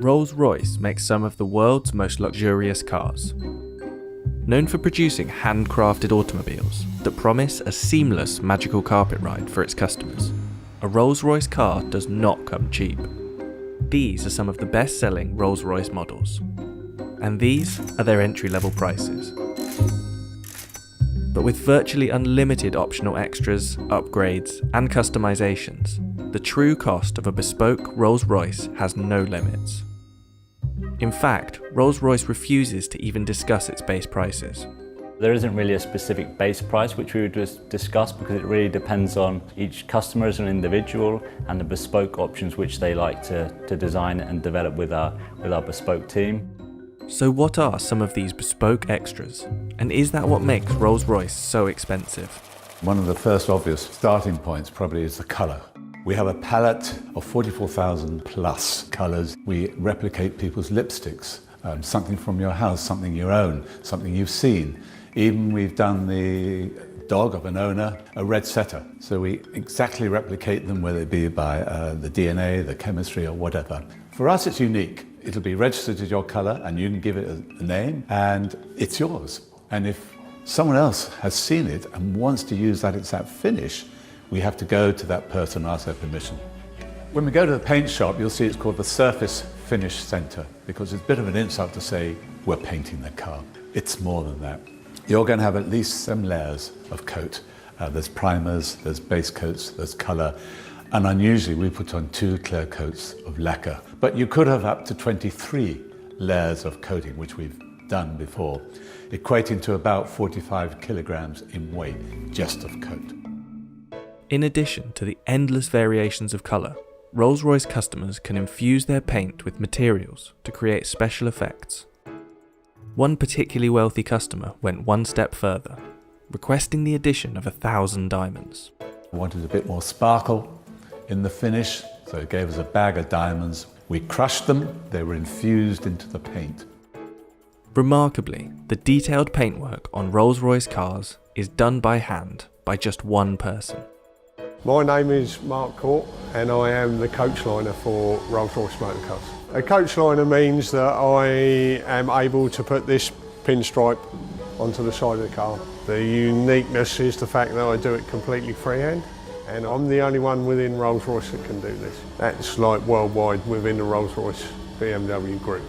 Rolls-Royce makes some of the world's most luxurious cars. Known for producing handcrafted automobiles that promise a seamless magical carpet ride for its customers, a Rolls-Royce car does not come cheap. These are some of the best-selling Rolls-Royce models, and these are their entry-level prices. But with virtually unlimited optional extras, upgrades, and customizations, the true cost of a bespoke Rolls-Royce has no limits. In fact, Rolls-Royce refuses to even discuss its base prices. There isn't really a specific base price which we would discuss because it really depends on each customer as an individual and the bespoke options which they like to design and develop with our bespoke team. So what are some of these bespoke extras? And is that what makes Rolls-Royce so expensive? One of the first obvious starting points probably is the colour. We have a palette of 44,000 plus colours. We replicate people's lipsticks, something from your house, something you own, something you've seen. Even we've done the dog of an owner, a red setter. So we exactly replicate them, whether it be by the DNA, the chemistry or whatever. For us it's unique. It'll be registered as your colour and you can give it a name and it's yours. And if someone else has seen it and wants to use that exact finish, we have to go to that person and ask their permission. When we go to the paint shop, you'll see it's called the Surface Finish Centre because it's a bit of an insult to say we're painting the car. It's more than that. You're going to have at least 7 layers of coat. There's primers, there's base coats, there's colour, and unusually we put on 2 clear coats of lacquer. But you could have up to 23 layers of coating, which we've done before, equating to about 45 kilograms in weight just of coat. In addition to the endless variations of colour, Rolls-Royce customers can infuse their paint with materials to create special effects. One particularly wealthy customer went one step further, requesting the addition of 1,000 diamonds. We wanted a bit more sparkle in the finish, so it gave us a bag of diamonds. We crushed them, they were infused into the paint. Remarkably, the detailed paintwork on Rolls-Royce cars is done by hand by just one person. My name is Mark Court and I am the coach liner for Rolls-Royce Motor Cars. A coach liner means that I am able to put this pinstripe onto the side of the car. The uniqueness is the fact that I do it completely freehand, and I'm the only one within Rolls-Royce that can do this. That's like worldwide within the Rolls-Royce BMW group.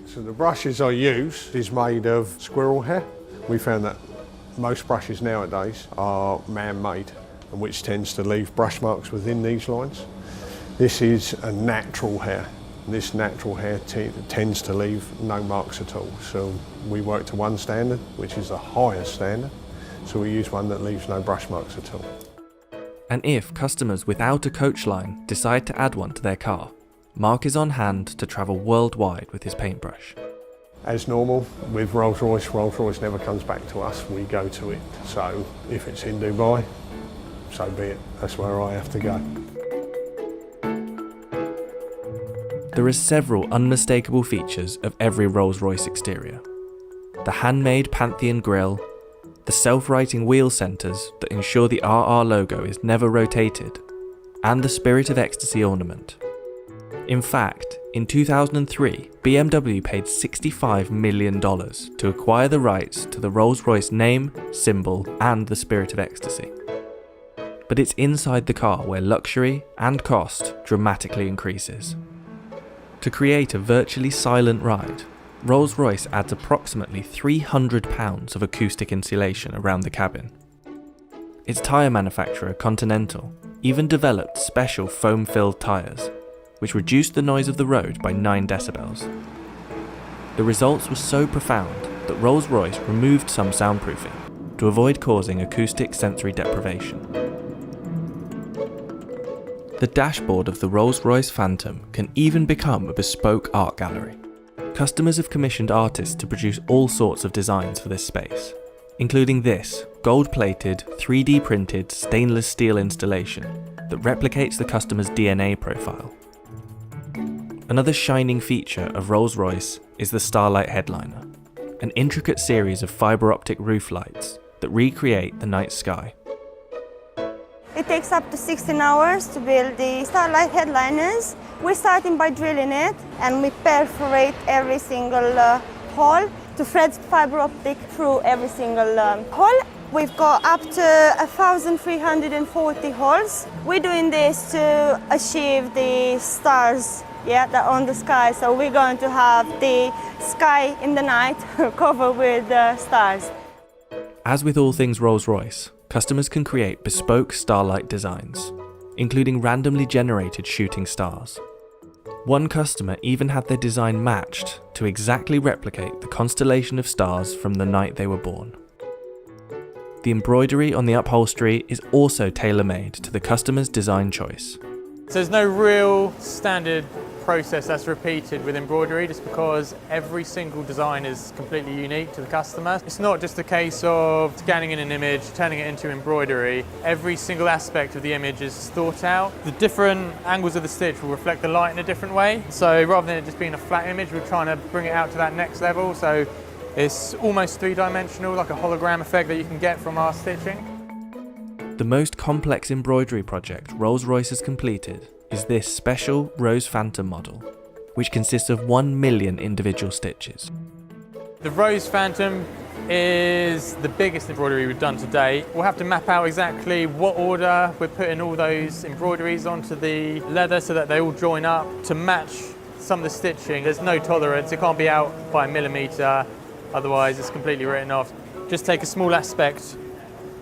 So the brushes I use is made of squirrel hair. We found that most brushes nowadays are man-made, and which tends to leave brush marks within these lines. This is a natural hair. This natural hair tends to leave no marks at all. So we work to one standard, which is the highest standard. So we use one that leaves no brush marks at all. And if customers without a coach line decide to add one to their car, Mark is on hand to travel worldwide with his paintbrush. As normal with Rolls-Royce, Rolls-Royce never comes back to us, we go to it. So if it's in Dubai, so be it, that's where I have to go. There are several unmistakable features of every Rolls-Royce exterior. The handmade Pantheon grille, the self-righting wheel centres that ensure the RR logo is never rotated, and the Spirit of Ecstasy ornament. In fact, in 2003, BMW paid $65 million to acquire the rights to the Rolls-Royce name, symbol, and the Spirit of Ecstasy. But it's inside the car where luxury and cost dramatically increases. To create a virtually silent ride, Rolls-Royce adds approximately £300 of acoustic insulation around the cabin. Its tyre manufacturer, Continental, even developed special foam-filled tyres, which reduced the noise of the road by 9 decibels. The results were so profound that Rolls-Royce removed some soundproofing to avoid causing acoustic sensory deprivation. The dashboard of the Rolls-Royce Phantom can even become a bespoke art gallery. Customers have commissioned artists to produce all sorts of designs for this space, including this gold-plated, 3D printed stainless steel installation that replicates the customer's DNA profile. Another shining feature of Rolls-Royce is the Starlight Headliner, an intricate series of fibre optic roof lights that recreate the night sky. It takes up to 16 hours to build the Starlight Headliners. We're starting by drilling it, and we perforate every single hole to thread fiber optic through every single hole. We've got up to 1,340 holes. We're doing this to achieve the stars, that are on the sky. So we're going to have the sky in the night covered with stars. As with all things Rolls-Royce, customers can create bespoke Starlight designs, including randomly generated shooting stars. One customer even had their design matched to exactly replicate the constellation of stars from the night they were born. The embroidery on the upholstery is also tailor-made to the customer's design choice. So there's no real standard process that's repeated with embroidery, just because every single design is completely unique to the customer. It's not just a case of scanning in an image, turning it into embroidery. Every single aspect of the image is thought out. The different angles of the stitch will reflect the light in a different way. So rather than it just being a flat image, we're trying to bring it out to that next level. So it's almost three-dimensional, like a hologram effect that you can get from our stitching. The most complex embroidery project Rolls-Royce has completed is this special Rose Phantom model, which consists of 1 million individual stitches. The Rose Phantom is the biggest embroidery we've done to date. We'll have to map out exactly what order we're putting all those embroideries onto the leather so that they all join up to match some of the stitching. There's no tolerance, it can't be out by a millimetre, otherwise it's completely written off. Just take a small aspect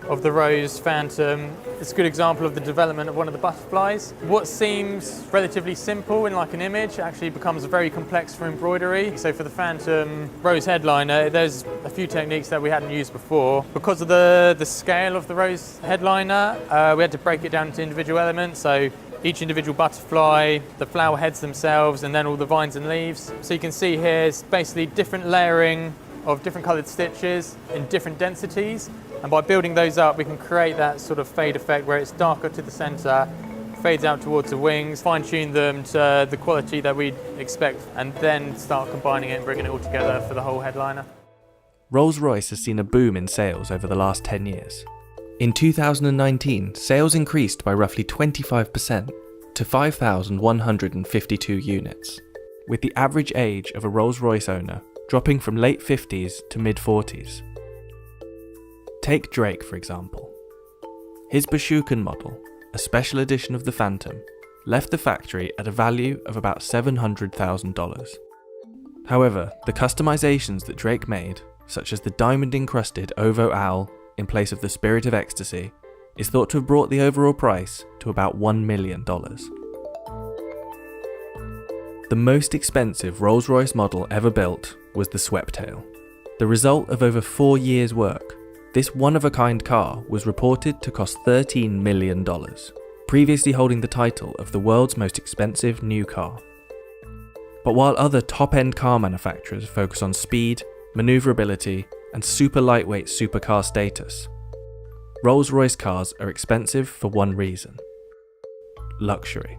of the Rose Phantom. It's a good example of the development of one of the butterflies. What seems relatively simple in like an image actually becomes very complex for embroidery. So for the Phantom Rose Headliner, there's a few techniques that we hadn't used before. Because of the scale of the Rose Headliner, we had to break it down into individual elements. So each individual butterfly, the flower heads themselves, and then all the vines and leaves. So you can see here it's basically different layering of different coloured stitches in different densities. And by building those up, we can create that sort of fade effect where it's darker to the centre, fades out towards the wings, fine-tune them to the quality that we'd expect, and then start combining it and bringing it all together for the whole headliner. Rolls-Royce has seen a boom in sales over the last 10 years. In 2019, sales increased by roughly 25% to 5,152 units, with the average age of a Rolls-Royce owner dropping from late 50s to mid-40s. Take Drake, for example. His Bespoke model, a special edition of the Phantom, left the factory at a value of about $700,000. However, the customizations that Drake made, such as the diamond-encrusted Ovo Owl in place of the Spirit of Ecstasy, is thought to have brought the overall price to about $1 million. The most expensive Rolls-Royce model ever built was the Sweptail. The result of over 4 years' work, this one-of-a-kind car was reported to cost $13 million, previously holding the title of the world's most expensive new car. But while other top-end car manufacturers focus on speed, manoeuvrability, and super lightweight supercar status, Rolls-Royce cars are expensive for one reason: luxury.